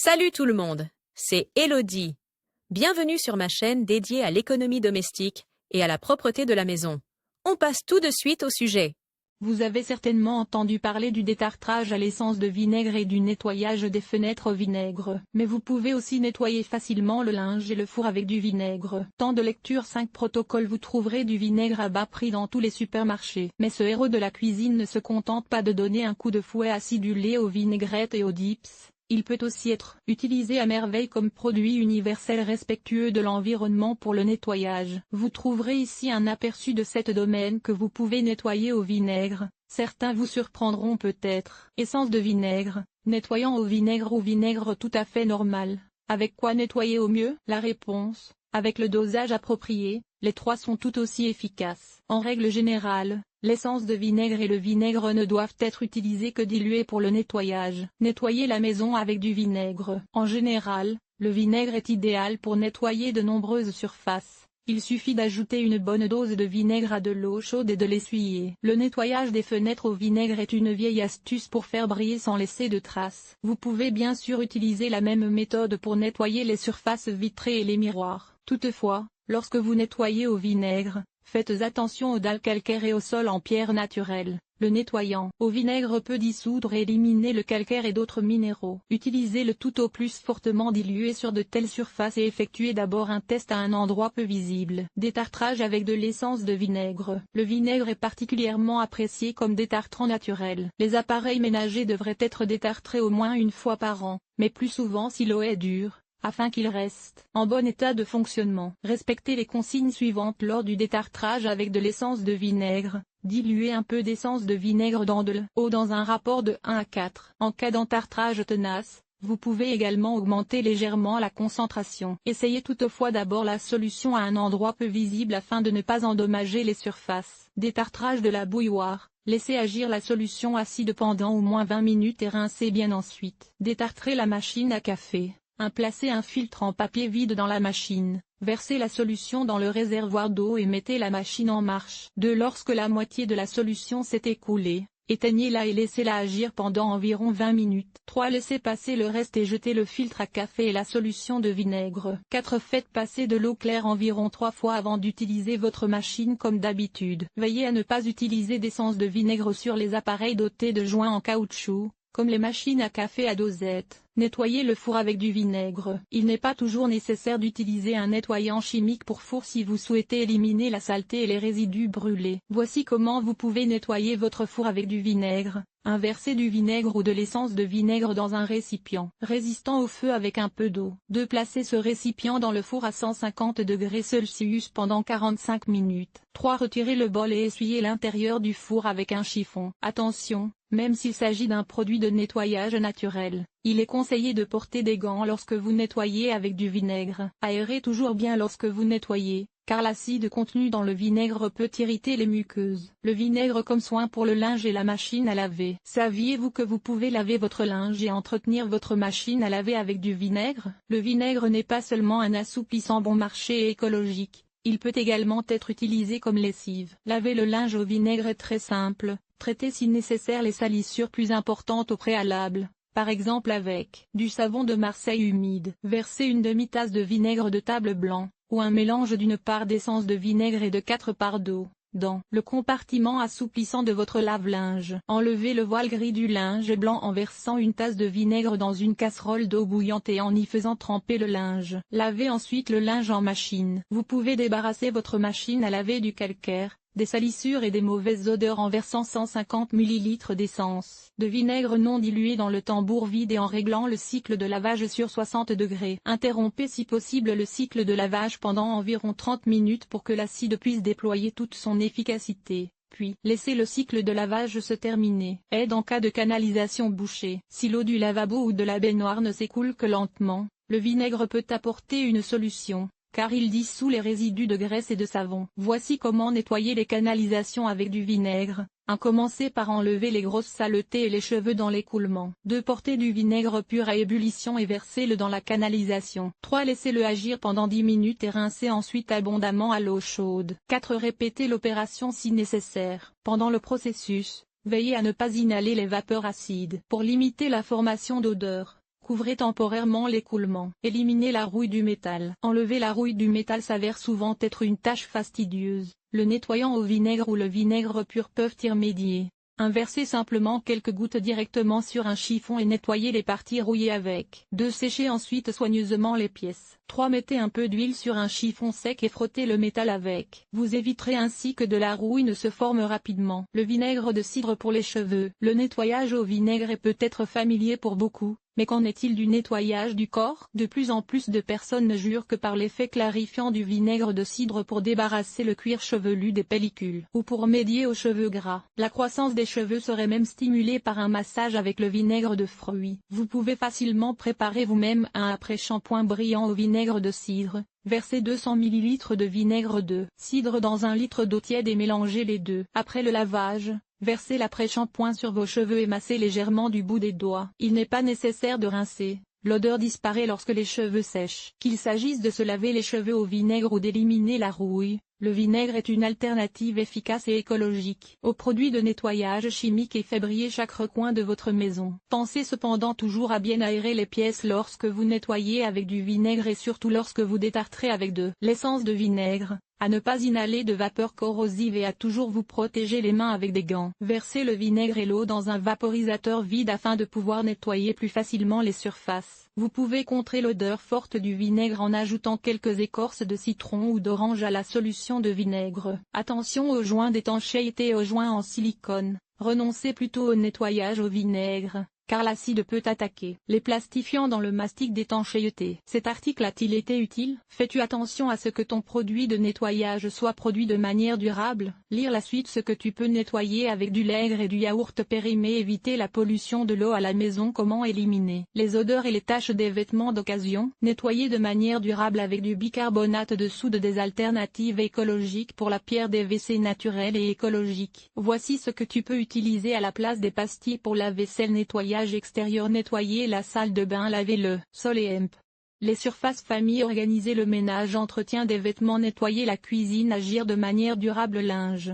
Salut tout le monde, c'est Elodie. Bienvenue sur ma chaîne dédiée à l'économie domestique et à la propreté de la maison. On passe tout de suite au sujet. Vous avez certainement entendu parler du détartrage à l'essence de vinaigre et du nettoyage des fenêtres au vinaigre. Mais vous pouvez aussi nettoyer facilement le linge et le four avec du vinaigre. Temps de lecture 5 protocoles. Vous trouverez du vinaigre à bas prix dans tous les supermarchés. Mais ce héros de la cuisine ne se contente pas de donner un coup de fouet acidulé aux vinaigrettes et aux dips. Il peut aussi être utilisé à merveille comme produit universel respectueux de l'environnement pour le nettoyage. Vous trouverez ici un aperçu de 7 domaines que vous pouvez nettoyer au vinaigre. Certains vous surprendront peut-être. Essence de vinaigre, nettoyant au vinaigre ou vinaigre tout à fait normal. Avec quoi nettoyer au mieux? La réponse, avec le dosage approprié, les trois sont tout aussi efficaces. En règle générale, l'essence de vinaigre et le vinaigre ne doivent être utilisés que dilués pour le nettoyage. Nettoyer la maison avec du vinaigre. En général, le vinaigre est idéal pour nettoyer de nombreuses surfaces. Il suffit d'ajouter une bonne dose de vinaigre à de l'eau chaude et de l'essuyer. Le nettoyage des fenêtres au vinaigre est une vieille astuce pour faire briller sans laisser de traces. Vous pouvez bien sûr utiliser la même méthode pour nettoyer les surfaces vitrées et les miroirs. Toutefois, lorsque vous nettoyez au vinaigre, faites attention aux dalles calcaires et aux sols en pierre naturelle. Le nettoyant au vinaigre peut dissoudre et éliminer le calcaire et d'autres minéraux. Utilisez le tout au plus fortement dilué sur de telles surfaces et effectuez d'abord un test à un endroit peu visible. Détartrage avec de l'essence de vinaigre. Le vinaigre est particulièrement apprécié comme détartrant naturel. Les appareils ménagers devraient être détartrés au moins une fois par an, mais plus souvent si l'eau est dure, afin qu'il reste en bon état de fonctionnement. Respectez les consignes suivantes lors du détartrage avec de l'essence de vinaigre. Diluez un peu d'essence de vinaigre dans de l'eau dans un rapport de 1 à 4. En cas d'entartrage tenace, vous pouvez également augmenter légèrement la concentration. Essayez toutefois d'abord la solution à un endroit peu visible afin de ne pas endommager les surfaces. Détartrage de la bouilloire. Laissez agir la solution acide pendant au moins 20 minutes et rincez bien ensuite. Détartrez la machine à café. Placez un filtre en papier vide dans la machine, versez la solution dans le réservoir d'eau et mettez la machine en marche. 2. Lorsque la moitié de la solution s'est écoulée, éteignez-la et laissez-la agir pendant environ 20 minutes. 3. Laissez passer le reste et jetez le filtre à café et la solution de vinaigre. 4. Faites passer de l'eau claire environ 3 fois avant d'utiliser votre machine comme d'habitude. Veillez à ne pas utiliser d'essence de vinaigre sur les appareils dotés de joints en caoutchouc, comme les machines à café à dosette. Nettoyez le four avec du vinaigre. Il n'est pas toujours nécessaire d'utiliser un nettoyant chimique pour four si vous souhaitez éliminer la saleté et les résidus brûlés. Voici comment vous pouvez nettoyer votre four avec du vinaigre. Versez du vinaigre ou de l'essence de vinaigre dans un récipient résistant au feu avec un peu d'eau. 2. Placez ce récipient dans le four à 150 degrés Celsius pendant 45 minutes. 3. Retirez le bol et essuyez l'intérieur du four avec un chiffon. Attention, même s'il s'agit d'un produit de nettoyage naturel, il est conseillé de porter des gants lorsque vous nettoyez avec du vinaigre. Aérez toujours bien lorsque vous nettoyez, car l'acide contenu dans le vinaigre peut irriter les muqueuses. Le vinaigre comme soin pour le linge et la machine à laver. Saviez-vous que vous pouvez laver votre linge et entretenir votre machine à laver avec du vinaigre? Le vinaigre n'est pas seulement un assouplissant bon marché et écologique, il peut également être utilisé comme lessive. Laver le linge au vinaigre est très simple. Traitez si nécessaire les salissures plus importantes au préalable, par exemple avec du savon de Marseille humide. Versez une demi-tasse de vinaigre de table blanc, ou un mélange d'une part d'essence de vinaigre et de 4 parts d'eau, dans le compartiment assouplissant de votre lave-linge. Enlevez le voile gris du linge blanc en versant une tasse de vinaigre dans une casserole d'eau bouillante et en y faisant tremper le linge. Lavez ensuite le linge en machine. Vous pouvez débarrasser votre machine à laver du calcaire, des salissures et des mauvaises odeurs en versant 150 ml d'essence de vinaigre non dilué dans le tambour vide et en réglant le cycle de lavage sur 60 degrés. Interrompez si possible le cycle de lavage pendant environ 30 minutes pour que l'acide puisse déployer toute son efficacité. Puis, laissez le cycle de lavage se terminer. Aide en cas de canalisation bouchée. Si l'eau du lavabo ou de la baignoire ne s'écoule que lentement, le vinaigre peut apporter une solution, car il dissout les résidus de graisse et de savon. Voici comment nettoyer les canalisations avec du vinaigre. 1. Commencez par enlever les grosses saletés et les cheveux dans l'écoulement. 2. Portez du vinaigre pur à ébullition et versez-le dans la canalisation. 3. Laissez-le agir pendant 10 minutes et rincez ensuite abondamment à l'eau chaude. 4. Répétez l'opération si nécessaire. Pendant le processus, veillez à ne pas inhaler les vapeurs acides. Pour limiter la formation d'odeur, Couvrez temporairement l'écoulement. Éliminez la rouille du métal. Enlever la rouille du métal s'avère souvent être une tâche fastidieuse. Le nettoyant au vinaigre ou le vinaigre pur peuvent y remédier. Inversez simplement quelques gouttes directement sur un chiffon et nettoyez les parties rouillées avec. 2. Séchez ensuite soigneusement les pièces. 3. Mettez un peu d'huile sur un chiffon sec et frottez le métal avec. Vous éviterez ainsi que de la rouille ne se forme rapidement. Le vinaigre de cidre pour les cheveux. Le nettoyage au vinaigre est peut-être familier pour beaucoup. Mais qu'en est-il du nettoyage du corps? De plus en plus de personnes ne jurent que par l'effet clarifiant du vinaigre de cidre pour débarrasser le cuir chevelu des pellicules, ou pour remédier aux cheveux gras. La croissance des cheveux serait même stimulée par un massage avec le vinaigre de fruits. Vous pouvez facilement préparer vous-même un après-shampoing brillant au vinaigre de cidre. Versez 200 ml de vinaigre de cidre dans 1 litre d'eau tiède et mélangez les deux. Après le lavage, versez l'après-shampoing sur vos cheveux et massez légèrement du bout des doigts. Il n'est pas nécessaire de rincer. L'odeur disparaît lorsque les cheveux sèchent. Qu'il s'agisse de se laver les cheveux au vinaigre ou d'éliminer la rouille, le vinaigre est une alternative efficace et écologique aux produits de nettoyage chimique et fait briller chaque recoin de votre maison. Pensez cependant toujours à bien aérer les pièces lorsque vous nettoyez avec du vinaigre et surtout lorsque vous détartrez avec de l'essence de vinaigre. À ne pas inhaler de vapeur corrosive et à toujours vous protéger les mains avec des gants. Versez le vinaigre et l'eau dans un vaporisateur vide afin de pouvoir nettoyer plus facilement les surfaces. Vous pouvez contrer l'odeur forte du vinaigre en ajoutant quelques écorces de citron ou d'orange à la solution de vinaigre. Attention aux joints d'étanchéité et aux joints en silicone. Renoncez plutôt au nettoyage au vinaigre, car l'acide peut attaquer les plastifiants dans le mastic d'étanchéité. Cet article a-t-il été utile? Fais-tu attention à ce que ton produit de nettoyage soit produit de manière durable? Lire la suite. Ce que tu peux nettoyer avec du lait et du yaourt périmé. Éviter la pollution de l'eau à la maison. Comment éliminer les odeurs et les taches des vêtements d'occasion? Nettoyer de manière durable avec du bicarbonate de soude. Des alternatives écologiques pour la pierre. Des WC naturels et écologiques. Voici ce que tu peux utiliser à la place des pastilles pour la vaisselle. Nettoyage extérieur. Nettoyer la salle de bain. Laver le sol et les surfaces famille. Organiser le ménage. Entretien des vêtements. Nettoyer la cuisine. Agir de manière durable. Linge.